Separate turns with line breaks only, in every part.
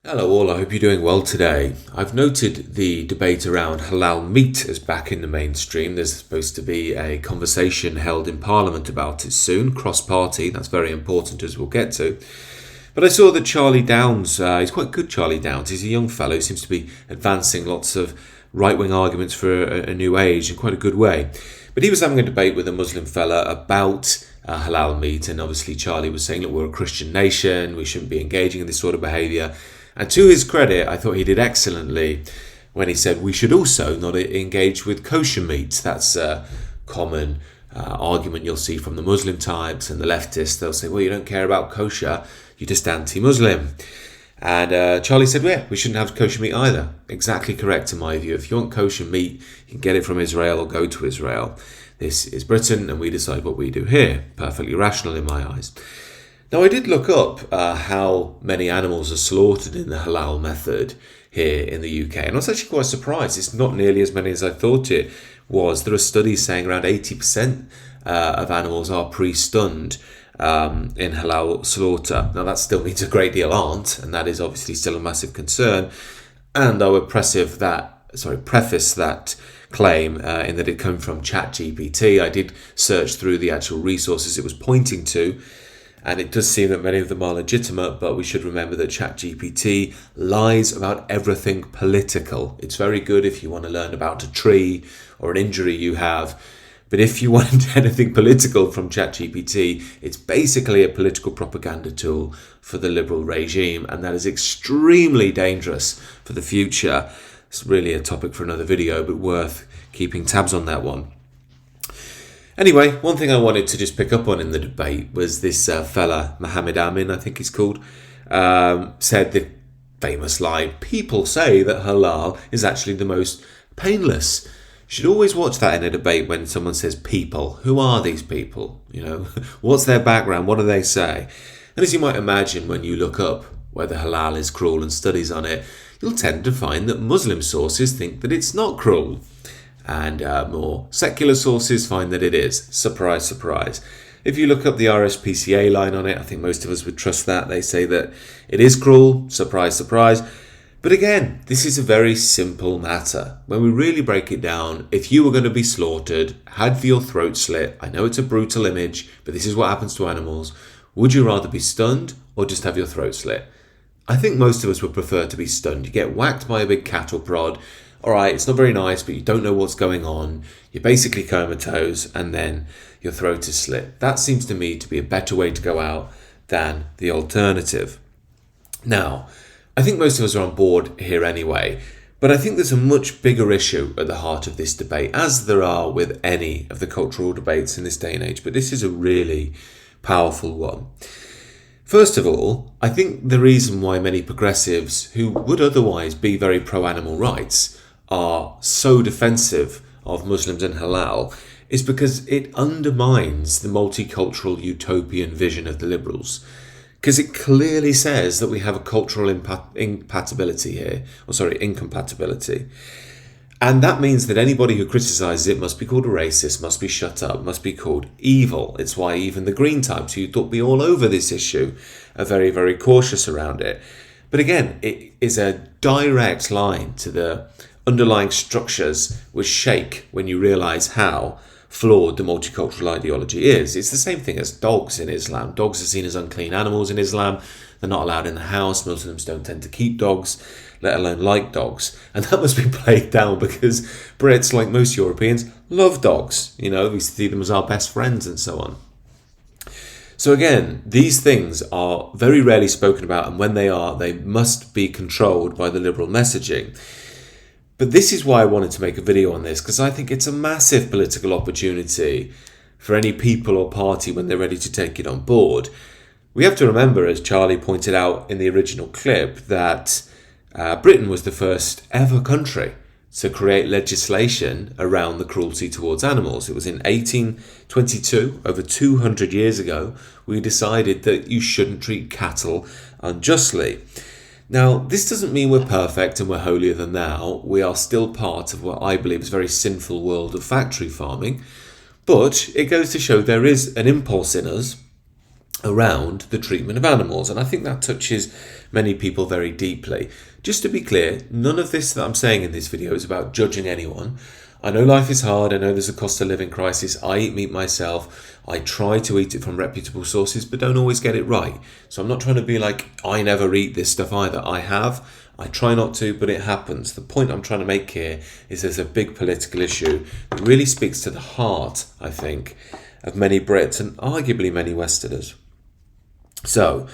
Hello all, I hope you're doing well today. I've noted the debate around halal meat is back in the mainstream. There's supposed to be a conversation held in Parliament about it soon, cross-party, that's very important as we'll get to. But I saw that Charlie Downs, he's quite good, Charlie Downs, he's a young fellow who seems to be advancing lots of right-wing arguments for a new age in quite a good way. But he was having a debate with a Muslim fella about halal meat, and obviously Charlie was saying, look, we're a Christian nation, we shouldn't be engaging in this sort of behaviour. And to his credit, I thought he did excellently when he said we should also not engage with kosher meat. That's a common argument you'll see from the Muslim types and the leftists. They'll say, well, you don't care about kosher, you're just anti-Muslim. And Charlie said, yeah, we shouldn't have kosher meat either. Exactly correct in my view. If you want kosher meat, you can get it from Israel or go to Israel. This is Britain and we decide what we do here. Perfectly rational in my eyes. Now, I did look up how many animals are slaughtered in the halal method here in the UK, and I was actually quite surprised. It's not nearly as many as I thought it was. There are studies saying around 80% of animals are pre-stunned in halal slaughter. Now, that still means a great deal aren't, and that is obviously still a massive concern. And I would preface that claim in that it came from ChatGPT. I did search through the actual resources it was pointing to, and it does seem that many of them are legitimate, but we should remember that ChatGPT lies about everything political. It's very good if you want to learn about a tree or an injury you have, but if you want anything political from ChatGPT, it's basically a political propaganda tool for the liberal regime, and that is extremely dangerous for the future. It's really a topic for another video, but worth keeping tabs on that one. Anyway, one thing I wanted to just pick up on in the debate was this fella, Mohammed Amin, I think he's called, said the famous line, people say that halal is actually the most painless. You should always watch that in a debate when someone says people. Who are these people? You know, what's their background? What do they say? And as you might imagine, when you look up whether halal is cruel and studies on it, you'll tend to find that Muslim sources think that it's not cruel. And more secular sources find that it is. Surprise, surprise. If you look up the RSPCA line on it, I think most of us would trust that. They say that it is cruel. Surprise, surprise. But again, this is a very simple matter. When we really break it down, if you were going to be slaughtered, had your throat slit, I know it's a brutal image, but this is what happens to animals, would you rather be stunned or just have your throat slit? I think most of us would prefer to be stunned. You get whacked by a big cattle prod. All right, it's not very nice, but you don't know what's going on. You're basically comatose, and then your throat is slit. That seems to me to be a better way to go out than the alternative. Now, I think most of us are on board here anyway, but I think there's a much bigger issue at the heart of this debate, as there are with any of the cultural debates in this day and age, but this is a really powerful one. First of all, I think the reason why many progressives who would otherwise be very pro-animal rights are so defensive of Muslims and halal is because it undermines the multicultural utopian vision of the liberals. Because it clearly says that we have a cultural incompatibility. And that means that anybody who criticises it must be called a racist, must be shut up, must be called evil. It's why even the Green types, who thought be all over this issue, are very, very cautious around it. But again, it is a direct line to the underlying structures which shake when you realise how flawed the multicultural ideology is. It's the same thing as dogs in Islam. Dogs are seen as unclean animals in Islam. They're not allowed in the house. Muslims don't tend to keep dogs, let alone like dogs. And that must be played down because Brits, like most Europeans, love dogs. You know, we see them as our best friends and so on. So again, these things are very rarely spoken about, and when they are, they must be controlled by the liberal messaging. But this is why I wanted to make a video on this, because I think it's a massive political opportunity for any people or party when they're ready to take it on board. We have to remember, as Charlie pointed out in the original clip, that Britain was the first ever country to create legislation around the cruelty towards animals. It was in 1822, over 200 years ago, we decided that you shouldn't treat cattle unjustly. Now, this doesn't mean we're perfect and we're holier than thou. We are still part of what I believe is a very sinful world of factory farming. But it goes to show there is an impulse in us around the treatment of animals. And I think that touches many people very deeply. Just to be clear, none of this that I'm saying in this video is about judging anyone. I know life is hard. I know there's a cost of living crisis. I eat meat myself. I try to eat it from reputable sources, but don't always get it right. So I'm not trying to be like, I never eat this stuff either. I have. I try not to, but it happens. The point I'm trying to make here is there's a big political issue that really speaks to the heart, I think, of many Brits and arguably many Westerners. So,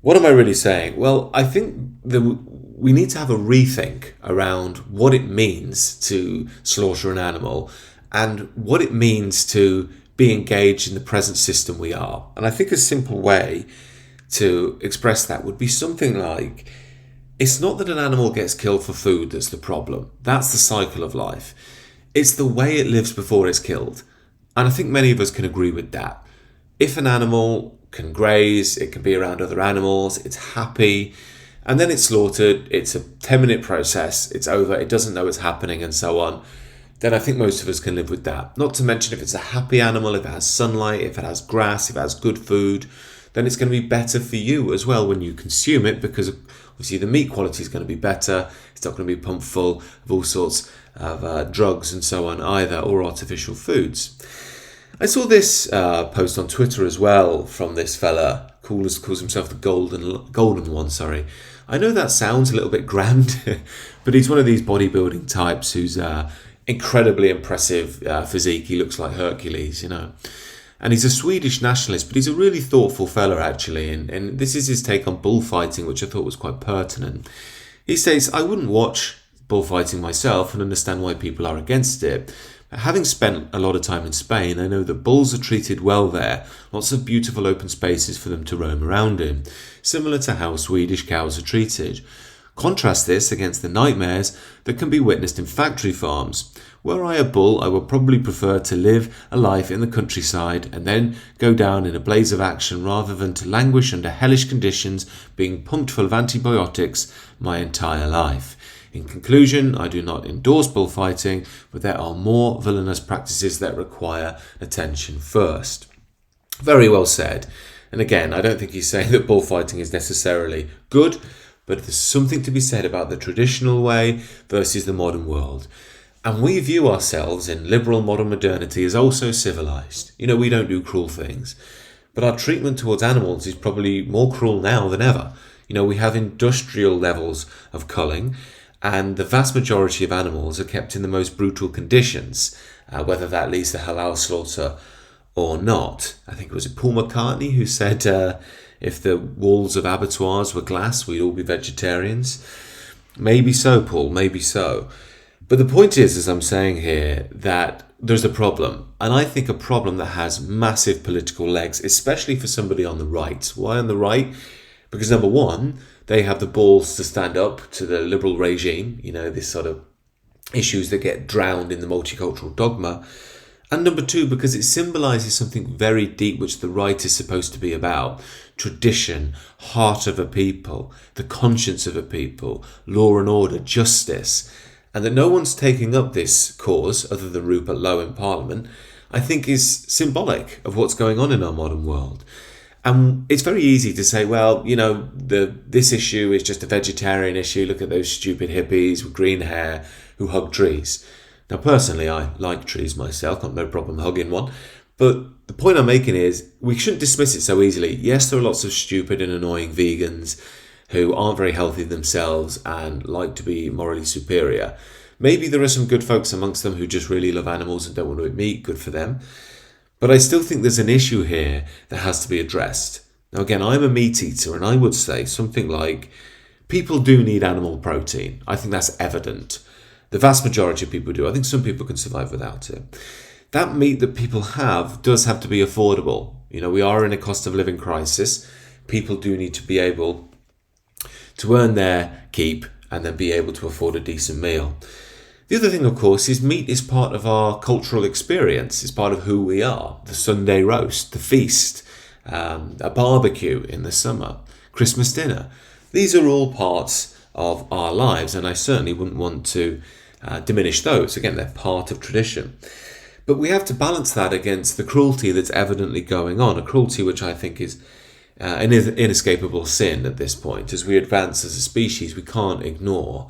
what am I really saying? Well, I think we need to have a rethink around what it means to slaughter an animal and what it means to be engaged in the present system we are. And I think a simple way to express that would be something like, it's not that an animal gets killed for food that's the problem. That's the cycle of life. It's the way it lives before it's killed. And I think many of us can agree with that. If an animal can graze, it can be around other animals, it's happy, and then it's slaughtered, it's a 10-minute process, it's over, it doesn't know it's happening, and so on, then I think most of us can live with that. Not to mention if it's a happy animal, if it has sunlight, if it has grass, if it has good food, then it's going to be better for you as well when you consume it, because obviously the meat quality is going to be better, it's not going to be pumped full of all sorts of drugs and so on either, or artificial foods. I saw this post on Twitter as well from this fella, calls himself the golden one. I know that sounds a little bit grand, but he's one of these bodybuilding types who's incredibly impressive physique. He looks like Hercules, And he's a Swedish nationalist, but he's a really thoughtful fella actually. And this is his take on bullfighting, which I thought was quite pertinent. He says, I wouldn't watch bullfighting myself and understand why people are against it. Having spent a lot of time in Spain, I know that bulls are treated well there, lots of beautiful open spaces for them to roam around in, similar to how Swedish cows are treated. Contrast this against the nightmares that can be witnessed in factory farms. Were I a bull, I would probably prefer to live a life in the countryside and then go down in a blaze of action rather than to languish under hellish conditions being pumped full of antibiotics my entire life. In conclusion, I do not endorse bullfighting, but there are more villainous practices that require attention first. Very well said. And again, I don't think he's saying that bullfighting is necessarily good, but there's something to be said about the traditional way versus the modern world. And we view ourselves in liberal modern modernity as also civilized. We don't do cruel things. But our treatment towards animals is probably more cruel now than ever. We have industrial levels of culling, and the vast majority of animals are kept in the most brutal conditions, whether that leads to halal slaughter or not. I think it was Paul McCartney who said if the walls of abattoirs were glass, we'd all be vegetarians. Maybe so, Paul, maybe so. But the point is, as I'm saying here, that there's a problem. And I think a problem that has massive political legs, especially for somebody on the right. Why on the right? Because number one, they have the balls to stand up to the liberal regime, this sort of issues that get drowned in the multicultural dogma. And number two, because it symbolises something very deep which the right is supposed to be about. Tradition, heart of a people, the conscience of a people, law and order, justice. And that no one's taking up this cause, other than Rupert Lowe in Parliament, I think is symbolic of what's going on in our modern world. And it's very easy to say, well, this issue is just a vegetarian issue. Look at those stupid hippies with green hair who hug trees. Now, personally, I like trees myself. Got no problem hugging one. But the point I'm making is we shouldn't dismiss it so easily. Yes, there are lots of stupid and annoying vegans who aren't very healthy themselves and like to be morally superior. Maybe there are some good folks amongst them who just really love animals and don't want to eat meat. Good for them. But I still think there's an issue here that has to be addressed. Now, again, I'm a meat eater, and I would say something like, people do need animal protein. I think that's evident. The vast majority of people do. I think some people can survive without it. That meat that people have does have to be affordable. We are in a cost of living crisis. People do need to be able to earn their keep and then be able to afford a decent meal. The other thing, of course, is meat is part of our cultural experience. It's part of who we are. The Sunday roast, the feast, a barbecue in the summer, Christmas dinner. These are all parts of our lives, and I certainly wouldn't want to diminish those. Again, they're part of tradition. But we have to balance that against the cruelty that's evidently going on, a cruelty which I think is an inescapable sin at this point. As we advance as a species, we can't ignore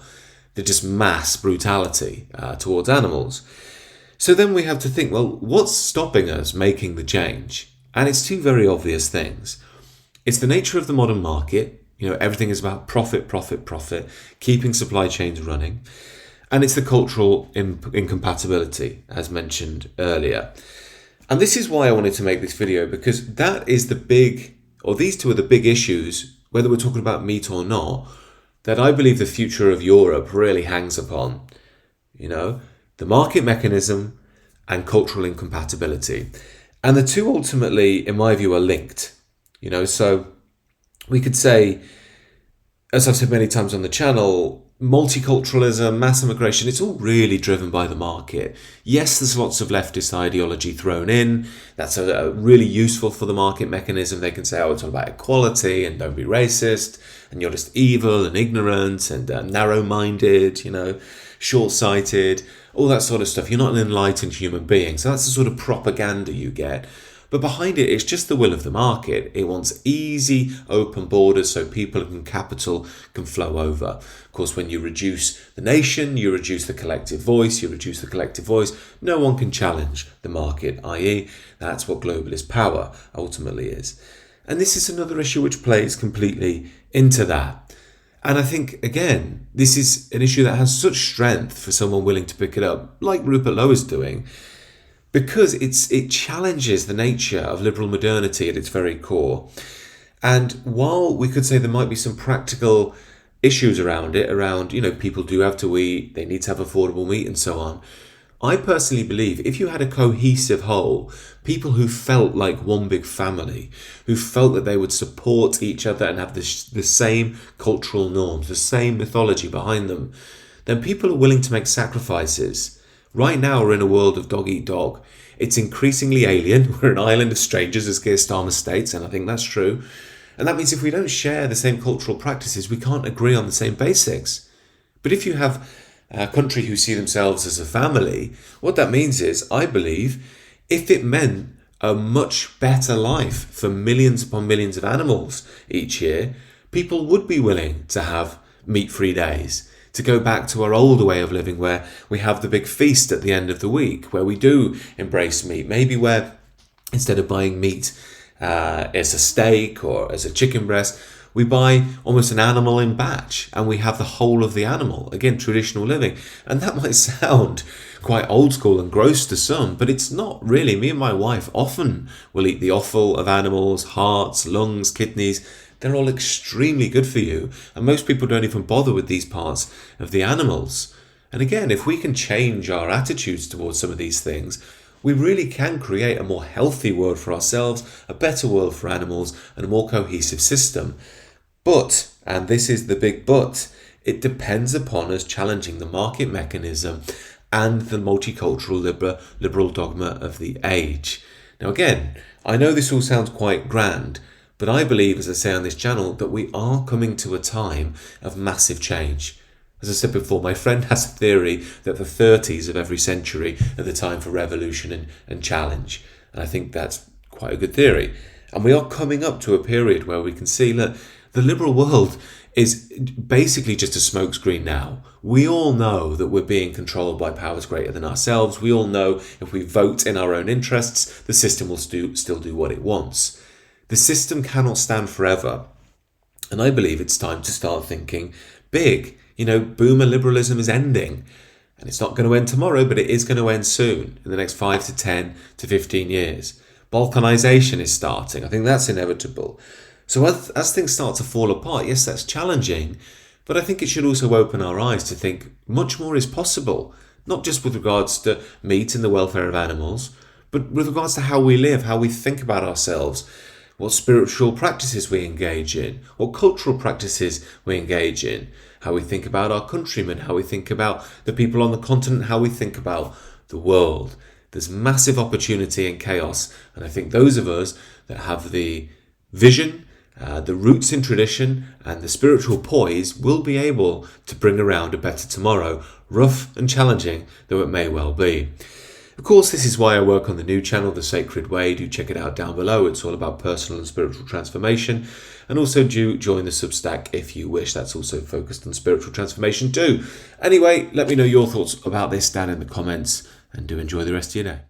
the just mass brutality towards animals. So then we have to think, well, what's stopping us making the change? And it's two very obvious things. It's the nature of the modern market. Everything is about profit, profit, profit, keeping supply chains running. And it's the cultural incompatibility, as mentioned earlier. And this is why I wanted to make this video, because that is these two are the big issues, whether we're talking about meat or not, that I believe the future of Europe really hangs upon. The market mechanism and cultural incompatibility. And the two ultimately, in my view, are linked. So we could say, as I've said many times on the channel, multiculturalism, mass immigration, it's all really driven by the market. Yes, there's lots of leftist ideology thrown in. That's really useful for the market mechanism. They can say, it's all about equality and don't be racist, and you're just evil and ignorant and narrow-minded, short-sighted, all that sort of stuff. You're not an enlightened human being. So that's the sort of propaganda you get. But behind it, it's just the will of the market. It wants easy, open borders so people and capital can flow over. Of course, when you reduce the nation, you reduce the collective voice. No one can challenge the market, i.e., that's what globalist power ultimately is. And this is another issue which plays completely into that. And I think, again, this is an issue that has such strength for someone willing to pick it up, like Rupert Lowe is doing, because it challenges the nature of liberal modernity at its very core. And while we could say there might be some practical issues around it, people do have to eat, they need to have affordable meat and so on, I personally believe if you had a cohesive whole, people who felt like one big family, who felt that they would support each other and have the same cultural norms, the same mythology behind them, then people are willing to make sacrifices. Right now we're in a world of dog eat dog. It's increasingly alien. We're an island of strangers, as Keir Starmer states, and I think that's true. And that means if we don't share the same cultural practices, we can't agree on the same basics. But if you have a country who see themselves as a family, what that means is, I believe, if it meant a much better life for millions upon millions of animals each year, people would be willing to have meat-free days, to go back to our older way of living where we have the big feast at the end of the week, where we do embrace meat, maybe where instead of buying meat as a steak or as a chicken breast, we buy almost an animal in batch and we have the whole of the animal. Again, traditional living. And that might sound quite old school and gross to some, but it's not really. Me and my wife often will eat the offal of animals, hearts, lungs, kidneys. They're all extremely good for you. And most people don't even bother with these parts of the animals. And again, if we can change our attitudes towards some of these things, we really can create a more healthy world for ourselves, a better world for animals, and a more cohesive system. But, and this is the big but, it depends upon us challenging the market mechanism and the multicultural liberal dogma of the age. Now again, I know this all sounds quite grand, but I believe, as I say on this channel, that we are coming to a time of massive change. As I said before, my friend has a theory that the 30s of every century are the time for revolution and challenge. And I think that's quite a good theory. And we are coming up to a period where we can see, look, the liberal world is basically just a smokescreen now. We all know that we're being controlled by powers greater than ourselves. We all know if we vote in our own interests, the system will still do what it wants. The system cannot stand forever. And I believe it's time to start thinking big. Boomer liberalism is ending. And it's not going to end tomorrow, but it is going to end soon, in the next 5 to 10 to 15 years. Balkanization is starting. I think that's inevitable. So as things start to fall apart, yes, that's challenging, but I think it should also open our eyes to think much more is possible, not just with regards to meat and the welfare of animals, but with regards to how we live, how we think about ourselves, what spiritual practices we engage in, what cultural practices we engage in, how we think about our countrymen, how we think about the people on the continent, how we think about the world. There's massive opportunity and chaos, and I think those of us that have the vision, the roots in tradition and the spiritual poise will be able to bring around a better tomorrow, rough and challenging though it may well be. Of course, this is why I work on the new channel, The Sacred Way. Do check it out down below. It's all about personal and spiritual transformation. And also do join the Substack if you wish. That's also focused on spiritual transformation too. Anyway, let me know your thoughts about this down in the comments, and do enjoy the rest of your day.